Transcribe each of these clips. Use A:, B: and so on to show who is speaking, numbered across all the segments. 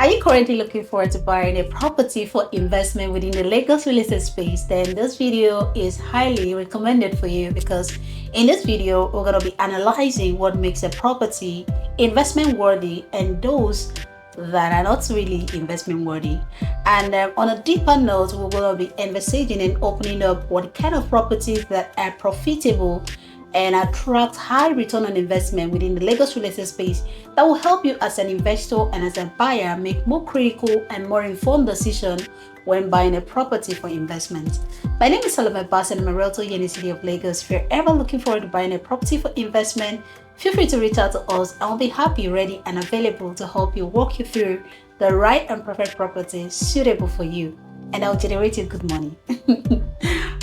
A: Are you currently looking forward to buying a property for investment within the Lagos real estate space? Then this video is highly recommended for you because in this video, we're going to be analyzing what makes a property investment worthy and those that are not really investment worthy. And on a deeper note, we're going to be envisaging and opening up what kind of properties that are profitable and attract high return on investment within the Lagos real estate space that will help you as an investor and as a buyer make more critical and more informed decisions when buying a property for investment. My name is Salome Bass and I'm a realtor here in the city of Lagos. If you're ever looking forward to buying a property for investment, feel free to reach out to us and we'll be happy, ready, and available to help you walk you through the right and perfect property suitable for you, and I'll generate you good money.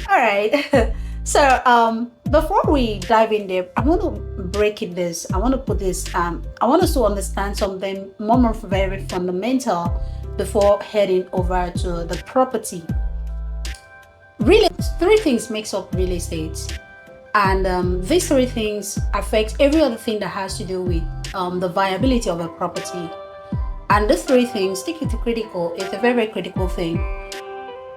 A: All right. So before we dive in there, I want to break it this. I want to put this. I want us to understand something more very fundamental before heading over to the property. Really, three things makes up real estate, and these three things affect every other thing that has to do with the viability of a property. And these three things, take it to critical. It's a very critical thing.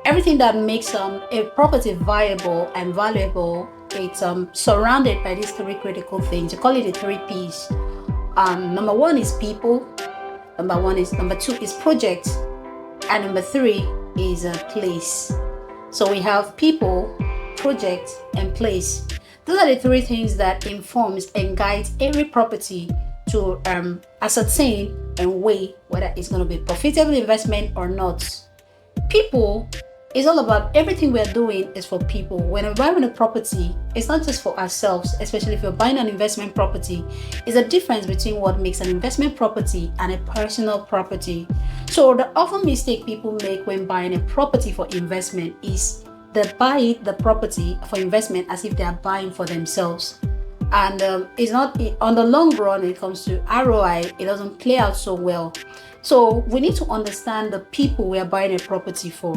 A: Everything that makes a property viable and valuable, it's surrounded by these three critical things. You call it the three P's. Number one is people. Number two is project, and number three is a place. So we have people, project, and place. Those are the three things that informs and guides every property to ascertain and weigh whether it's going to be a profitable investment or not. People is all about everything we're doing is for people. When we're buying a property, it's not just for ourselves, especially if you're buying an investment property. It's a difference between what makes an investment property and a personal property. So the often mistake people make when buying a property for investment is they buy the property for investment as if they are buying for themselves. And it's not, on the long run, when it comes to ROI, it doesn't play out so well. So we need to understand the people we are buying a property for.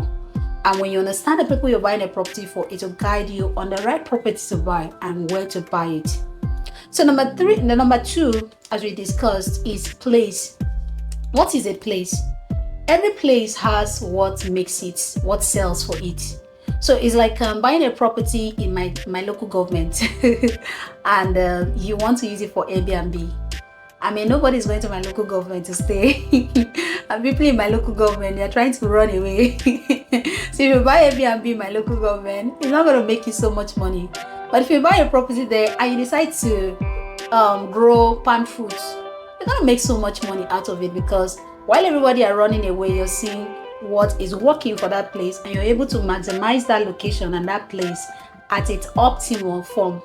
A: And when you understand the people you're buying a property for, it will guide you on the right property to buy and where to buy it. So number two, as we discussed, is place. What is a place? Every place has what makes it, what sells for it. So it's like buying a property in my local government and you want to use it for Airbnb. I mean, nobody's going to my local government to stay. And people in my local government, they're trying to run away. So if you buy Airbnb in my local government, it's not going to make you so much money. But if you buy a property there and you decide to grow palm fruits, you're going to make so much money out of it because while everybody are running away, you're seeing what is working for that place and you're able to maximize that location and that place at its optimal form.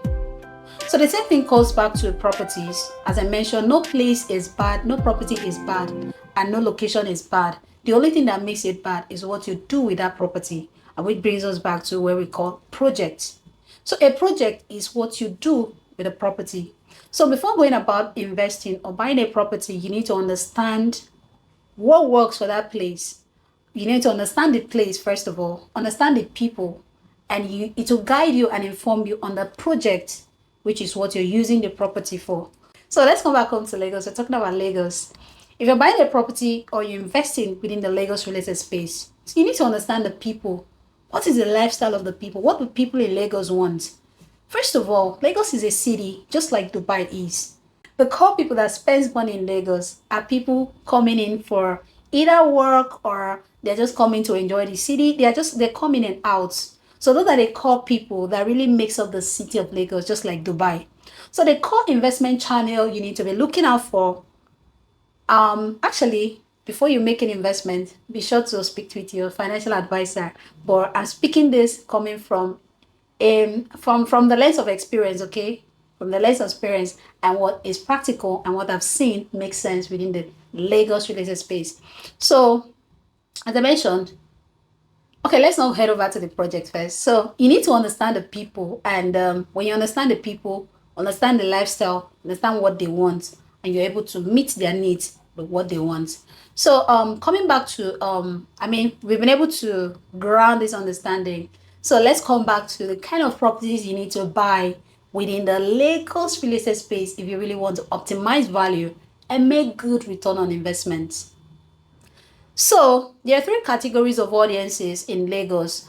A: So the same thing goes back to properties. As I mentioned, no place is bad, no property is bad, and no location is bad. The only thing that makes it bad is what you do with that property, and which brings us back to where we call project. So a project is what you do with a property. So before going about investing or buying a property, you need to understand what works for that place. You need to understand the place first of all, understand the people, and it will guide you and inform you on the project, which is what you're using the property for. So let's come back home to Lagos. We're talking about Lagos. If you're buying a property or you're investing within the Lagos related space, so you need to understand the people. What is the lifestyle of the people? What do people in Lagos want? First of all, Lagos is a city just like Dubai is. The core people that spends money in Lagos are people coming in for either work or they're just coming to enjoy the city. They're coming in and out. So those are the core people that really makes up the city of Lagos, just like Dubai. So the core investment channel you need to be looking out for, actually, before you make an investment, be sure to speak with your financial advisor. But I'm speaking this coming from the lens of experience, okay? From the lens of experience and what is practical and what I've seen makes sense within the Lagos related space. So, as I mentioned, okay, let's now head over to the project first. So you need to understand the people, and when you understand the people, understand the lifestyle, understand what they want, and you're able to meet their needs with what they want. So coming back to we've been able to ground this understanding. So let's come back to the kind of properties you need to buy within the Lagos real estate space if you really want to optimize value and make good return on investment. So there are three categories of audiences in Lagos,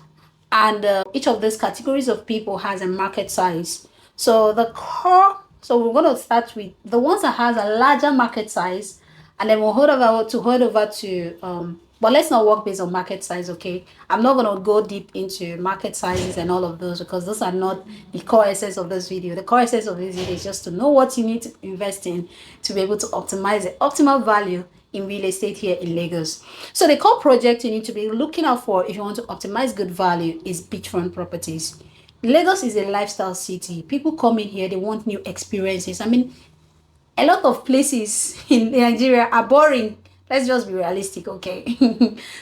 A: and each of these categories of people has a market size. So the core, so we're going to start with the ones that has a larger market size, and then we'll hold over to but let's not work based on market size, okay? I'm not going to go deep into market sizes and all of those because those are not the core essence of this video. The core essence of this video is just to know what you need to invest in to be able to optimize the optimal value in real estate here in Lagos. So the core project you need to be looking out for if you want to optimize good value is beachfront properties. Lagos is a lifestyle city. People come in here, they want new experiences. I mean, a lot of places in Nigeria are boring. Let's just be realistic, okay?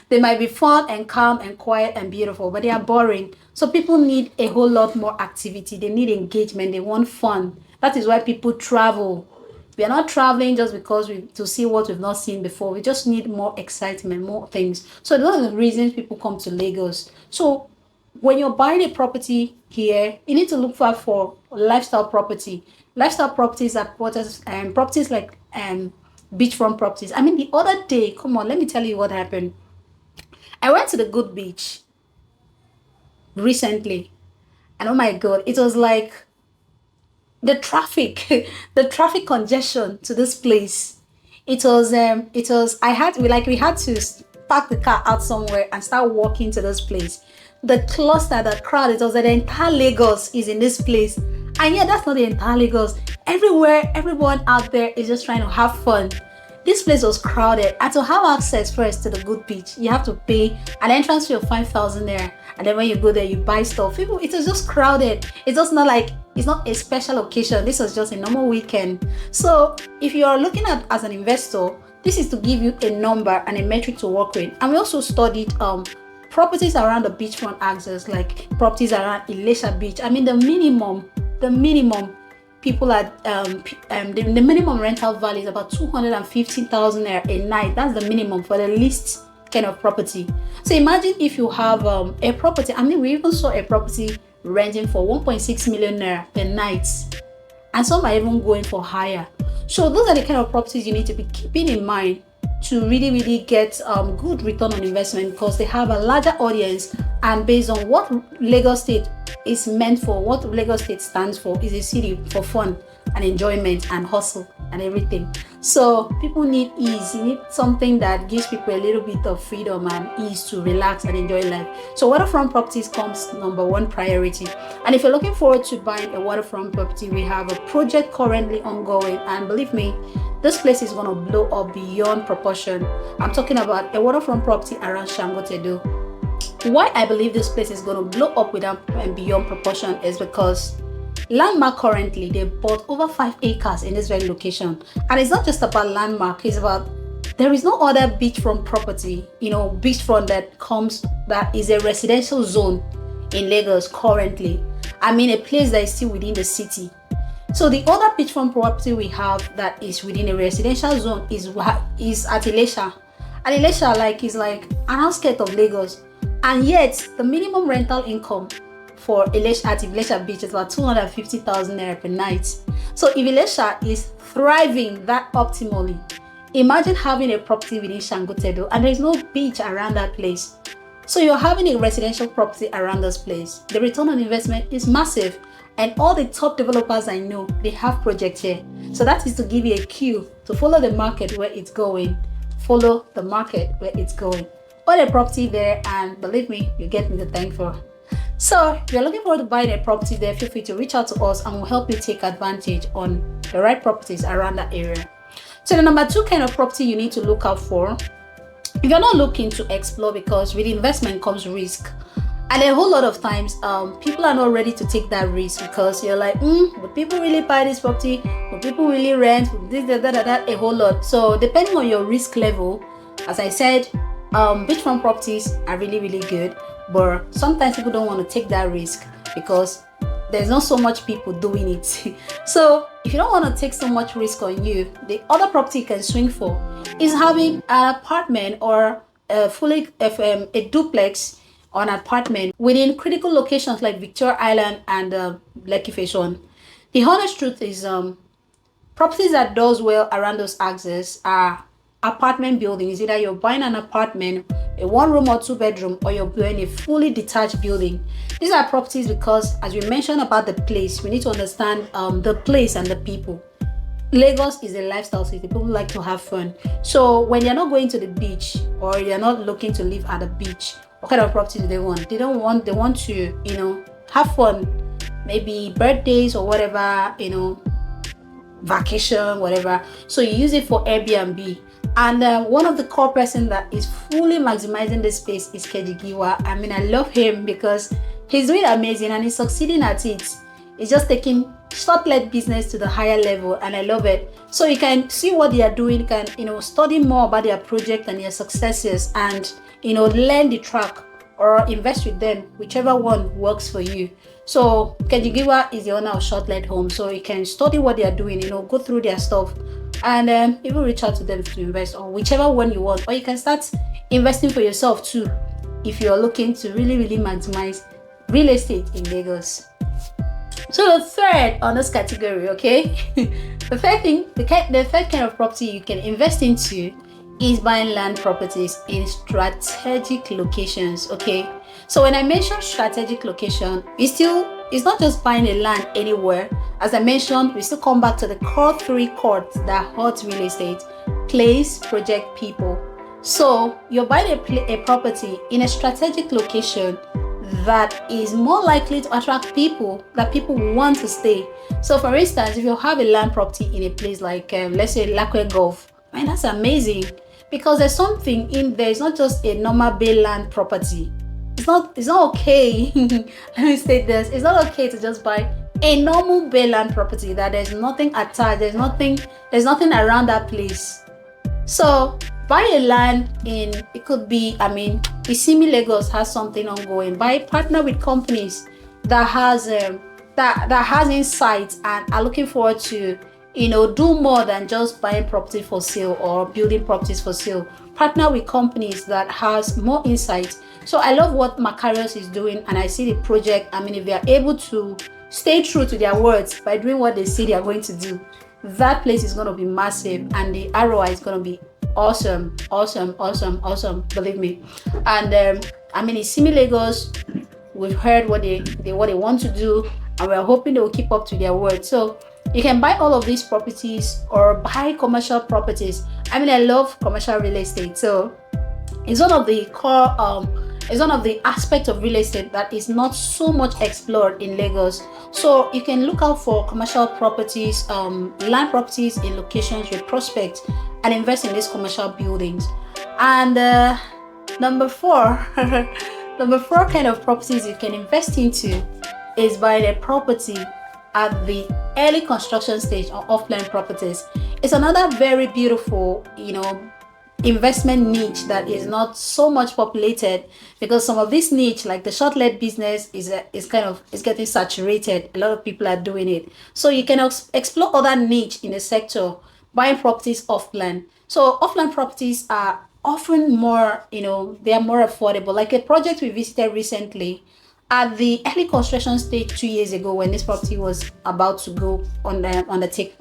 A: They might be fun and calm and quiet and beautiful, but they are boring. So people need a whole lot more activity. They need engagement. They want fun. That is why people travel. We are not traveling just because we to see what we've not seen before. We just need more excitement, more things. So those are the reasons people come to Lagos. So when you're buying a property here, you need to look for lifestyle property. Lifestyle properties are properties like beachfront properties. I mean, the other day, come on, let me tell you what happened. I went to the Good Beach recently, and oh my god, it was like the traffic, the traffic congestion to this place. It was we had to park the car out somewhere and start walking to this place. The cluster, the crowd, it was that the entire Lagos is in this place. And yeah, that's not the entire Lagos. Everywhere, everyone out there is just trying to have fun. This place was crowded, and to have access first to the Good Beach, you have to pay an entrance fee of 5,000 there. And then when you go there, you buy stuff. People, it was just crowded. It's just not like it's not a special occasion. This was just a normal weekend. So if you are looking at as an investor, this is to give you a number and a metric to work with. And we also studied properties around the beachfront axis, like properties around Ilesha Beach. I mean, the minimum people are the minimum rental value is about 215,000 a night. That's the minimum for the least kind of property. So imagine if you have a property. I mean, we even saw a property renting for 1.6 million naira per night, and some are even going for higher. So those are the kind of properties you need to be keeping in mind to really get good return on investment, because they have a larger audience, and based on what Lagos State is meant for, what Lagos State stands for, is a city for fun and enjoyment and hustle and everything. So people need ease. You need something that gives people a little bit of freedom and ease to relax and enjoy life. So waterfront properties comes number one priority. And if you're looking forward to buying a waterfront property, we have a project currently ongoing, and believe me, this place is going to blow up beyond proportion. I'm talking about a waterfront property around Shangotedo. Why I believe this place is going to blow up without and beyond proportion is because Landmark currently, they bought over 5 acres in this very location. And it's not just about Landmark, it's about, there is no other beachfront property, beachfront that is a residential zone in Lagos currently. I mean, a place that is still within the city. So the other beachfront property we have that is within a residential zone is at Ilesha. And Ilesha is like an outskirt of Lagos. And yet, the minimum rental income for Ilesha Beach is about 250,000 naira per night. So if Ilesha is thriving that optimally, imagine having a property within Shangotedo and there is no beach around that place. So you're having a residential property around this place. The return on investment is massive, and all the top developers I know, they have projects here. So that is to give you a cue to follow the market where it's going. Follow the market where it's going. Buy a property there, and believe me, you get me to thank for. So if you're looking forward to buying a property there, feel free to reach out to us and we'll help you take advantage on the right properties around that area. So the number 2 kind of property you need to look out for, if you're not looking to explore, because with investment comes risk, and a whole lot of times people are not ready to take that risk, because you're like, would people really buy this property? Would people really rent? Would this, that, a whole lot. So depending on your risk level, as I said, beachfront properties are really good, but sometimes people don't want to take that risk because there's not so much people doing it. So if you don't want to take so much risk on you, the other property you can swing for is having an apartment or a duplex or an apartment within critical locations like Victoria Island and Lekki Phase 1. The honest truth is properties that does well around those axes are apartment building. Is either you're buying an apartment, a 1 room or 2 bedroom, or you're buying a fully detached building. These are properties because, as we mentioned about the place, we need to understand the place and the people. Lagos is a lifestyle city. People like to have fun. So when they're not going to the beach or they're not looking to live at the beach, what kind of property do they want? They want to, have fun. Maybe birthdays or whatever, vacation, whatever. So you use it for Airbnb. And one of the core person that is fully maximizing this space is Keji Giwa. I mean, I love him because he's doing amazing and he's succeeding at it. He's just taking short-let business to the higher level, and I love it. So you can see what they are doing, you can study more about their project and their successes, and learn the track or invest with them, whichever one works for you. So Kejigiwa is the owner of Short-Let Home, so you can study what they are doing, go through their stuff, and even reach out to them to invest, or whichever one you want. Or you can start investing for yourself too, if you're looking to really maximize real estate in Lagos. So the third on this category, okay, the third kind of property you can invest into is buying land properties in strategic locations. Okay, so when I mention strategic location, it's not just buying a land anywhere. As I mentioned, we still come back to the core 3 chords that hurt real estate: place, project, people. So you're buying a property in a strategic location that is more likely to attract people, that people want to stay. So for instance, if you have a land property in a place like let's say Lakwe Gulf, man, that's amazing, because there's something in there. It's not just a normal bay land property. It's not okay. Let me state this: it's not okay to just buy a normal bay land property that there's nothing attached, there's nothing around that place. So buy a land in, it could be, Isimi Lagos has something ongoing. Partner with companies that has insights and are looking forward to do more than just buying property for sale or building properties for sale. Partner with companies that has more insights. So I love what Macarius is doing, and I see the project. If they are able to stay true to their words by doing what they say they are going to do, that place is going to be massive, and the ROI is going to be awesome, believe me. And Isimi Lagos, we've heard what they want to do, and we're hoping they will keep up to their word. So you can buy all of these properties or buy commercial properties. I love commercial real estate, so it's one of the core it's one of the aspects of real estate that is not so much explored in Lagos. So you can look out for commercial properties, land properties in locations with prospects, and invest in these commercial buildings. And number 4 kind of properties you can invest into is buying a property at the early construction stage or off-plan properties. It's another very beautiful, investment niche that is not so much populated, because some of this niche, like the short-let business, is getting saturated. A lot of people are doing it. So you can explore other niche in the sector, buying properties off-plan. So off-land properties are often more, they are more affordable. Like a project we visited recently at the early construction stage 2 years ago, when this property was about to go on the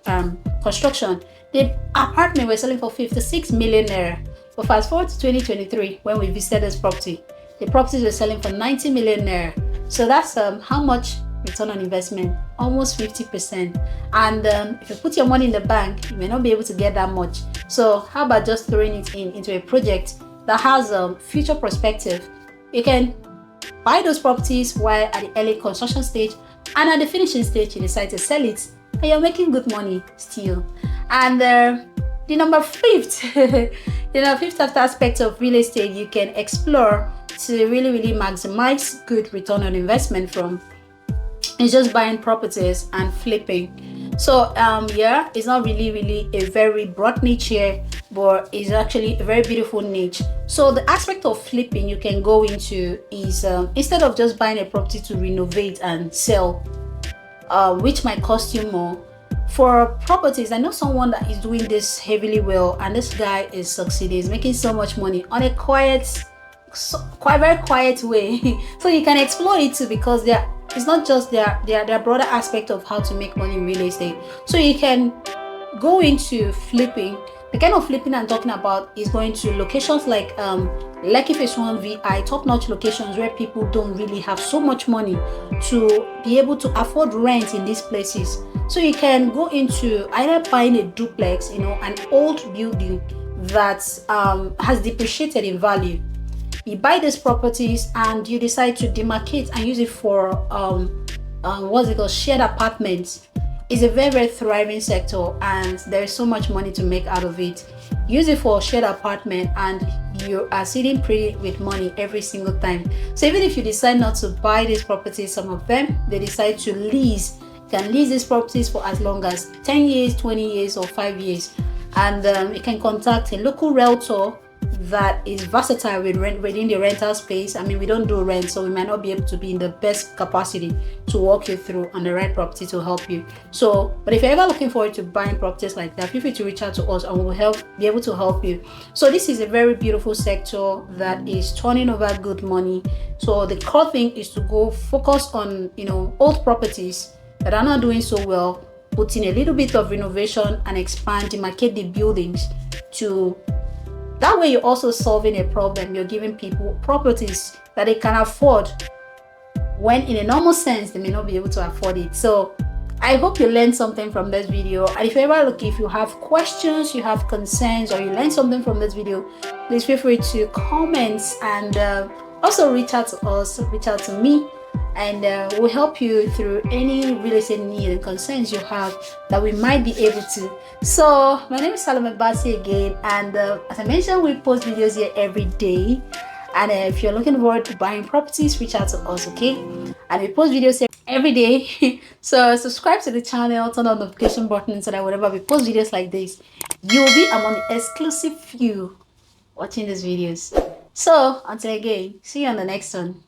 A: construction, the apartment was selling for 56 million naira. But fast forward to 2023, when we visited this property, the properties were selling for 90 million naira. So that's how much return on investment? Almost 50%. And if you put your money in the bank, you may not be able to get that much. So how about just throwing it into a project that has future perspective? You can buy those properties while at the early construction stage, and at the finishing stage you decide to sell it, and you're making good money still. And the number fifth aspect of real estate you can explore to really maximize good return on investment from is just buying properties and flipping. So it's not really a very broad niche here, but it's actually a very beautiful niche. So the aspect of flipping you can go into is instead of just buying a property to renovate and sell, which might cost you more. For properties, I know someone that is doing this heavily well, and this guy is succeeding. He's making so much money on a very quiet way. So you can explore it too, because it's not just their broader aspect of how to make money in real estate. So you can go into flipping The kind of flipping I'm talking about is going to locations like Lekki Phase 1 VI, top-notch locations where people don't really have so much money to be able to afford rent in these places. So you can go into either buying a duplex, an old building that has depreciated in value. You buy these properties and you decide to demarcate and use it for what's it called, shared apartments. It's a very, very thriving sector and there is so much money to make out of it. Use it for a shared apartment and you are sitting pretty with money every single time. So even if you decide not to buy these properties, some of them they decide to lease. You can lease these properties for as long as 10 years, 20 years or 5 years. And you can contact a local realtor that is versatile with rent within the rental space. I mean, we don't do rent, so we might not be able to be in the best capacity to walk you through on the right property to help you. So, but if you're ever looking forward to buying properties like that, feel free to reach out to us and we'll be able to help you. So this is a very beautiful sector that is turning over good money. So the core thing is to go focus on old properties that are not doing so well, put in a little bit of renovation and expand, demarcate the buildings to that way. You're also solving a problem. You're giving people properties that they can afford when in a normal sense they may not be able to afford it. So I hope you learned something from this video. And if you have questions, you have concerns, or you learned something from this video, please feel free to comment and also reach out to us, reach out to me, and we'll help you through any real estate need and concerns you have that we might be able to. So my name is Salome Basi again, and as I mentioned, we post videos here every day. And if you're looking forward to buying properties, reach out to us, okay? And we post videos here every day. So subscribe to the channel, turn on the notification button so that whenever we post videos like this, you'll be among the exclusive few watching these videos. So until again, see you on the next one.